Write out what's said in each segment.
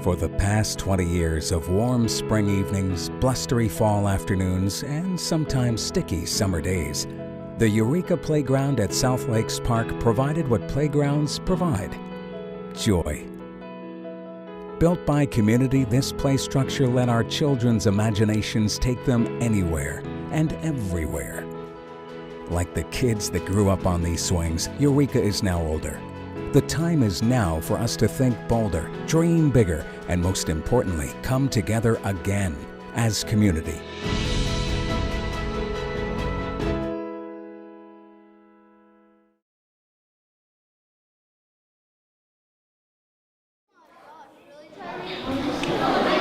For the past 20 years of warm spring evenings, blustery fall afternoons, and sometimes sticky summer days, the Eureka Playground at South Lakes Park provided what playgrounds provide: joy. Built by community, this play structure let our children's imaginations take them anywhere and everywhere. Like the kids that grew up on these swings, Eureka is now older. The time is now for us to think bolder, dream bigger, and most importantly, come together again as community.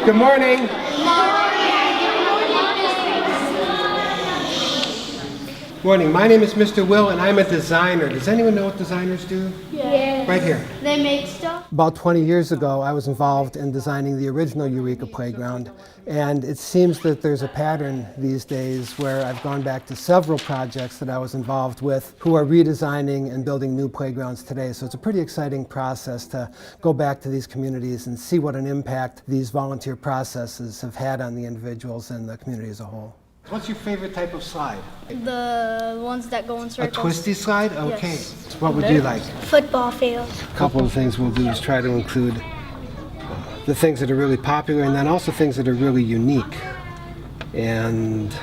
Good morning. Morning. My name is Mr. Will, and I'm a designer. Does anyone know what designers do? Yeah. Right here. They make stuff. About 20 years ago, I was involved in designing the original Eureka Playground, and it seems that there's a pattern these days where I've gone back to several projects that I was involved with who are redesigning and building new playgrounds today. So it's a pretty exciting process to go back to these communities and see what an impact these volunteer processes have had on the individuals and the community as a whole. What's your favorite type of slide? The ones that go in A circles. twisty slide? Okay. Yes. What would you like? Football field. A couple of things we'll do is try to include the things that are really popular and then also things that are really unique and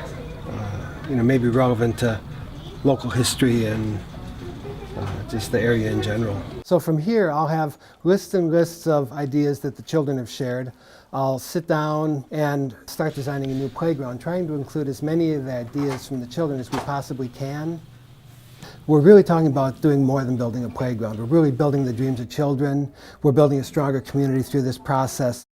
maybe relevant to local history and just the area in general. So from here I'll have lists and lists of ideas that the children have shared. I'll sit down and start designing a new playground, trying to include as many of the ideas from the children as we possibly can. We're really talking about doing more than building a playground. We're really building the dreams of children. We're building a stronger community through this process.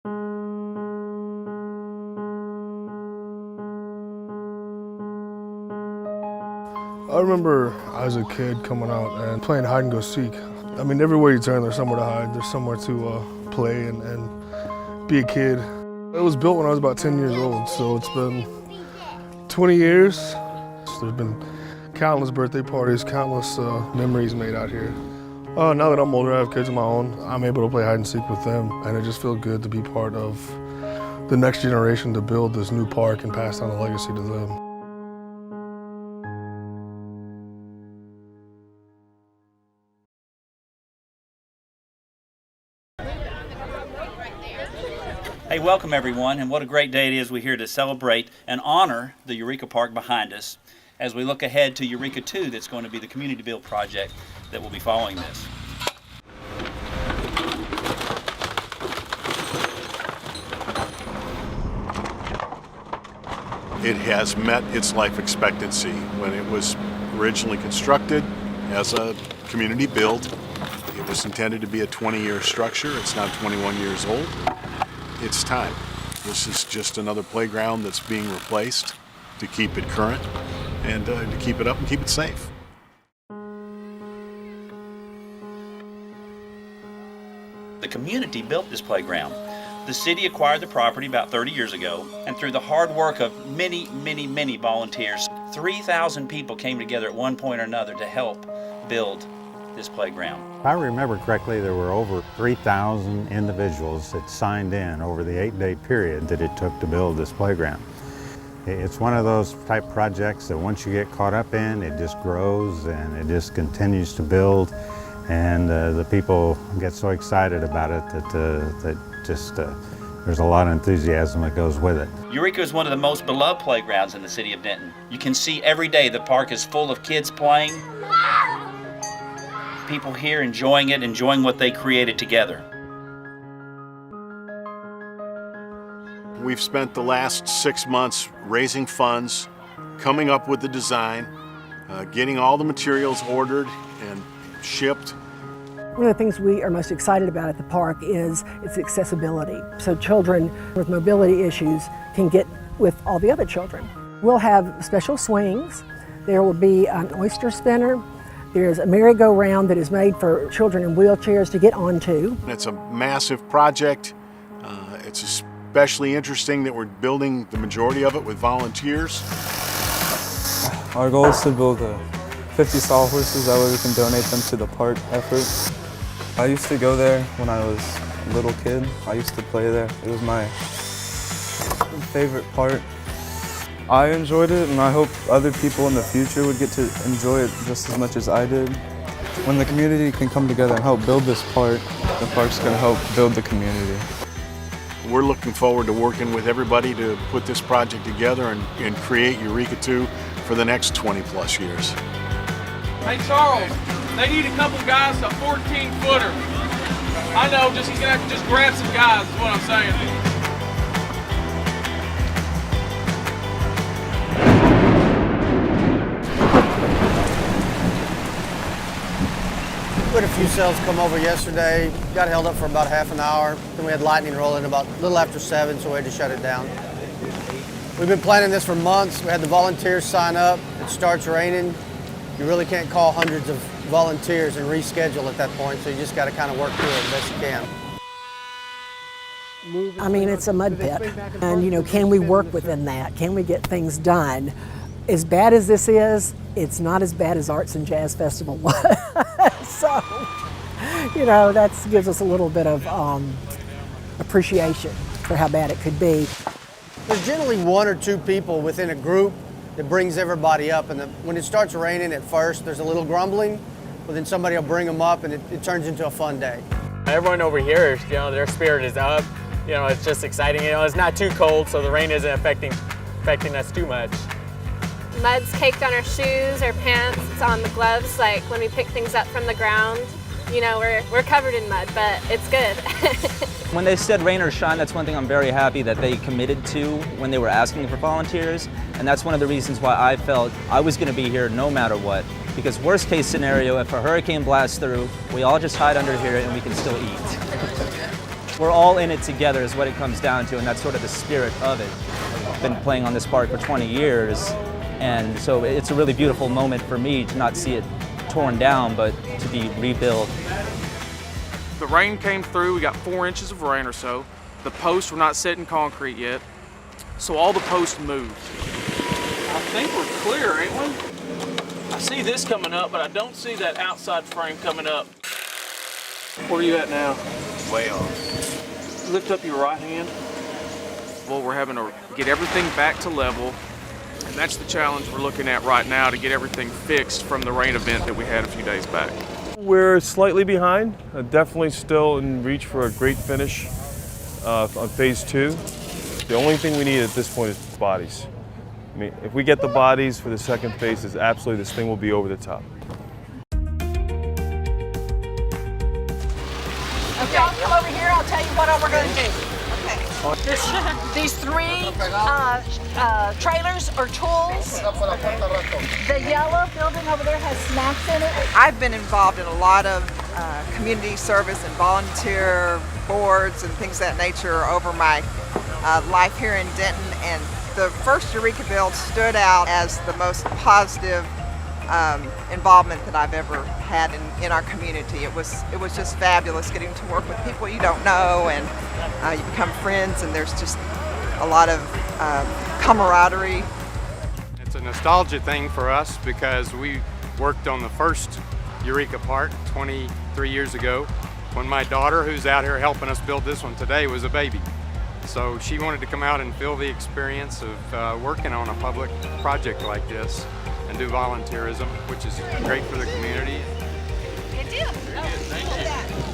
I remember as a kid coming out and playing hide and go seek. I mean, everywhere you turn, there's somewhere to hide. There's somewhere to play and be a kid. It was built when I was about 10 years old, so it's been 20 years. There's been countless birthday parties, countless memories made out here. Now that I'm older, I have kids of my own, I'm able to play hide and seek with them, and it just feels good to be part of the next generation to build this new park and pass down the legacy to them. Hey, welcome everyone, and what a great day it is we're here to celebrate and honor the Eureka Park behind us as we look ahead to Eureka 2, that's going to be the community build project that will be following this. It has met its life expectancy. When it was originally constructed as a community build, it was intended to be a 20-year structure. It's now 21 years old. It's time. This is just another playground that's being replaced to keep it current and to keep it up and keep it safe. The community built this playground. The city acquired the property about 30 years ago, and through the hard work of many, many, many volunteers, 3,000 people came together at one point or another to help build this playground. If I remember correctly, there were over 3,000 individuals that signed in over the 8-day period that it took to build this playground. It's one of those type projects that once you get caught up in, it just grows and it just continues to build, and the people get so excited about it that there's a lot of enthusiasm that goes with it. Eureka is one of the most beloved playgrounds in the city of Denton. You can see every day the park is full of kids playing. People here enjoying it, enjoying what they created together. We've spent the last 6 months raising funds, coming up with the design, getting all the materials ordered and shipped. One of the things we are most excited about at the park is its accessibility. So children with mobility issues can get with all the other children. We'll have special swings. There will be an oyster spinner. There's a merry-go-round that is made for children in wheelchairs to get onto. It's a massive project. It's especially interesting that we're building the majority of it with volunteers. Our goal is to build 50 sawhorses, that way we can donate them to the park effort. I used to go there when I was little kid. I used to play there. It was my favorite part. I enjoyed it, and I hope other people in the future would get to enjoy it just as much as I did. When the community can come together and help build this park, the park's going to help build the community. We're looking forward to working with everybody to put this project together and create Eureka 2 for the next 20+ years. Hey Charles, they need a couple guys, a 14-footer. I know, he's gonna have to just grab some guys, is what I'm saying. We had a few cells come over yesterday, got held up for about half an hour. Then we had lightning rolling about a little after 7, so we had to shut it down. We've been planning this for months. We had the volunteers sign up. It starts raining. You really can't call hundreds of volunteers and reschedule at that point, so you just got to kind of work through it the best you can. I mean, it's a mud pit, and you know, can we work within that? Can we get things done? As bad as this is, it's not as bad as Arts and Jazz Festival was. So, you know, that gives us a little bit of appreciation for how bad it could be. There's generally 1 or 2 people within a group that brings everybody up, and when it starts raining at first, there's a little grumbling, but then somebody will bring them up, and it turns into a fun day. Everyone over here, you know, their spirit is up. You know, it's just exciting. You know, it's not too cold, so the rain isn't affecting us too much. Mud's caked on our shoes, our pants, it's on the gloves, like when we pick things up from the ground. You know, we're covered in mud, but it's good. When they said rain or shine, that's one thing I'm very happy that they committed to when they were asking for volunteers. And that's one of the reasons why I felt I was going to be here no matter what. Because worst case scenario, if a hurricane blasts through, we all just hide under here and we can still eat. We're all in it together is what it comes down to, and that's sort of the spirit of it. I've been playing on this park for 20 years, and so it's a really beautiful moment for me to not see it torn down, but to be rebuilt. The rain came through, we got 4 inches of rain or so. The posts were not set in concrete yet, so all the posts moved. I think we're clear, ain't we? I see this coming up, but I don't see that outside frame coming up. Where are you at now? Way off. Lift up your right hand. Well, we're having to get everything back to level, and that's the challenge we're looking at right now, to get everything fixed from the rain event that we had a few days back. We're slightly behind, definitely still in reach for a great finish on phase 2. The only thing we need at this point is bodies. I mean, if we get the bodies for the second phase, it's absolutely, this thing will be over the top. Okay, y'all come over here, I'll tell you what we're going to do. Okay. These 3 trailers or tools. The yellow building over there has snacks in it. I've been involved in a lot of community service and volunteer boards and things of that nature over my life here in Denton, and the first Eureka build stood out as the most positive involvement that I've ever had in our community. It was just fabulous getting to work with people you don't know, and you become friends, and there's just a lot of camaraderie. It's a nostalgia thing for us because we worked on the first Eureka Park 23 years ago when my daughter, who's out here helping us build this one today, was a baby. So she wanted to come out and feel the experience of working on a public project like this and do volunteerism, which is great for the community.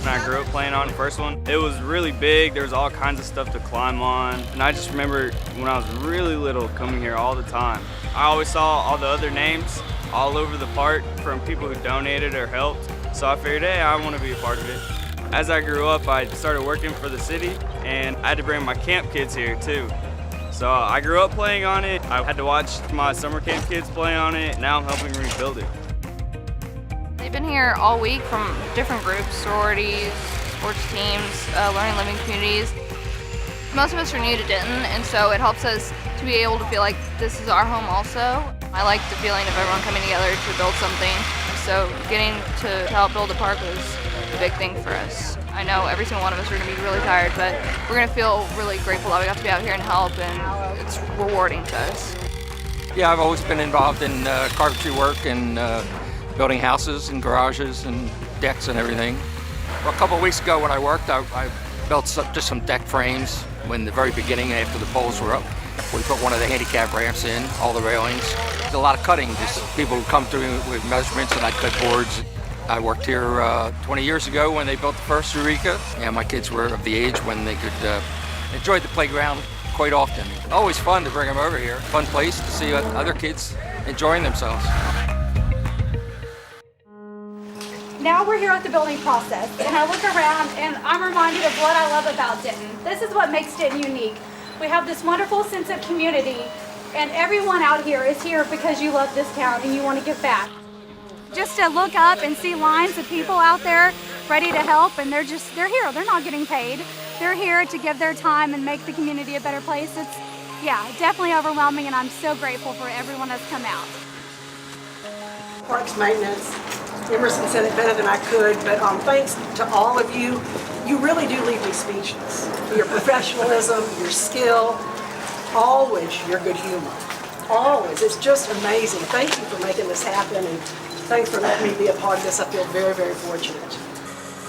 When I grew up playing on the first one, it was really big. There was all kinds of stuff to climb on. And I just remember when I was really little coming here all the time. I always saw all the other names all over the park from people who donated or helped. So I figured, hey, I want to be a part of it. As I grew up, I started working for the city, and I had to bring my camp kids here too. So I grew up playing on it. I had to watch my summer camp kids play on it. Now I'm helping rebuild it. They've been here all week from different groups, sororities, sports teams, learning living communities. Most of us are new to Denton, and so it helps us to be able to feel like this is our home also. I like the feeling of everyone coming together to build something. So getting to help build a park was a big thing for us. I know every single one of us are going to be really tired, but we're going to feel really grateful that we got to be out here and help, and it's rewarding to us. Yeah, I've always been involved in carpentry work and building houses and garages and decks and everything. Well, a couple of weeks ago when I worked, I built just some deck frames when the very beginning after the poles were up. We put one of the handicap ramps in, all the railings. There's a lot of cutting, just people would come through with measurements and I'd cut boards. I worked here 20 years ago when they built the first Eureka, and my kids were of the age when they could enjoy the playground quite often. Always fun to bring them over here. Fun place to see other kids enjoying themselves. Now we're here at the building process, and I look around and I'm reminded of what I love about Denton. This is what makes Denton unique. We have this wonderful sense of community, and everyone out here is here because you love this town and you want to give back. Just to look up and see lines of people out there ready to help, and they're here, they're not getting paid. They're here to give their time and make the community a better place. It's, yeah, definitely overwhelming, and I'm so grateful for everyone that's come out. Parks maintenance, Emerson said it better than I could, but thanks to all of you, you really do leave me speechless. Your professionalism, your skill, always your good humor. Always. It's just amazing. Thank you for making this happen, and thanks for letting me be a part of this. I feel very, very fortunate.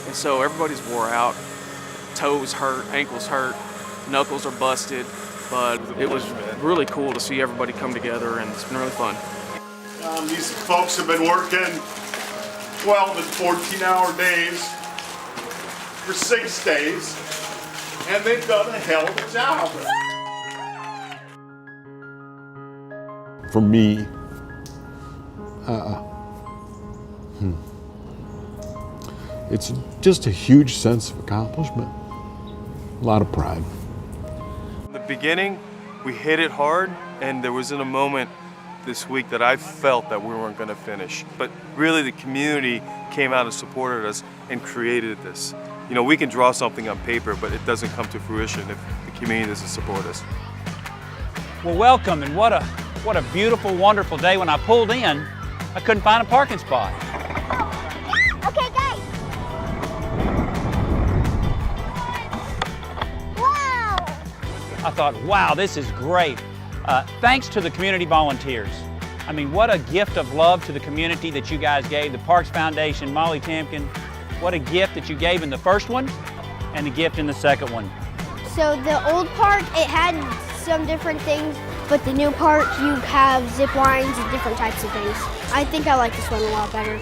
And so everybody's wore out. Toes hurt, ankles hurt, knuckles are busted, but it was really cool to see everybody come together, and it's been really fun. These folks have been working 12 and 14-hour days for 6 days, and they've done a hell of a job. For me, it's just a huge sense of accomplishment, a lot of pride. In the beginning, we hit it hard, and there wasn't a moment this week that I felt that we weren't going to finish. But really, the community came out and supported us and created this. You know, we can draw something on paper, but it doesn't come to fruition if the community doesn't support us. Well, welcome, and what a beautiful, wonderful day. When I pulled in, I couldn't find a parking spot. Okay, guys. Wow. I thought, wow, this is great. Thanks to the community volunteers. I mean, what a gift of love to the community that you guys gave. The Parks Foundation, Molly Tamkin, what a gift that you gave in the first one and a gift in the second one. So the old park, it had some different things, but the new park, you have zip lines and different types of things. I think I like this one a lot better.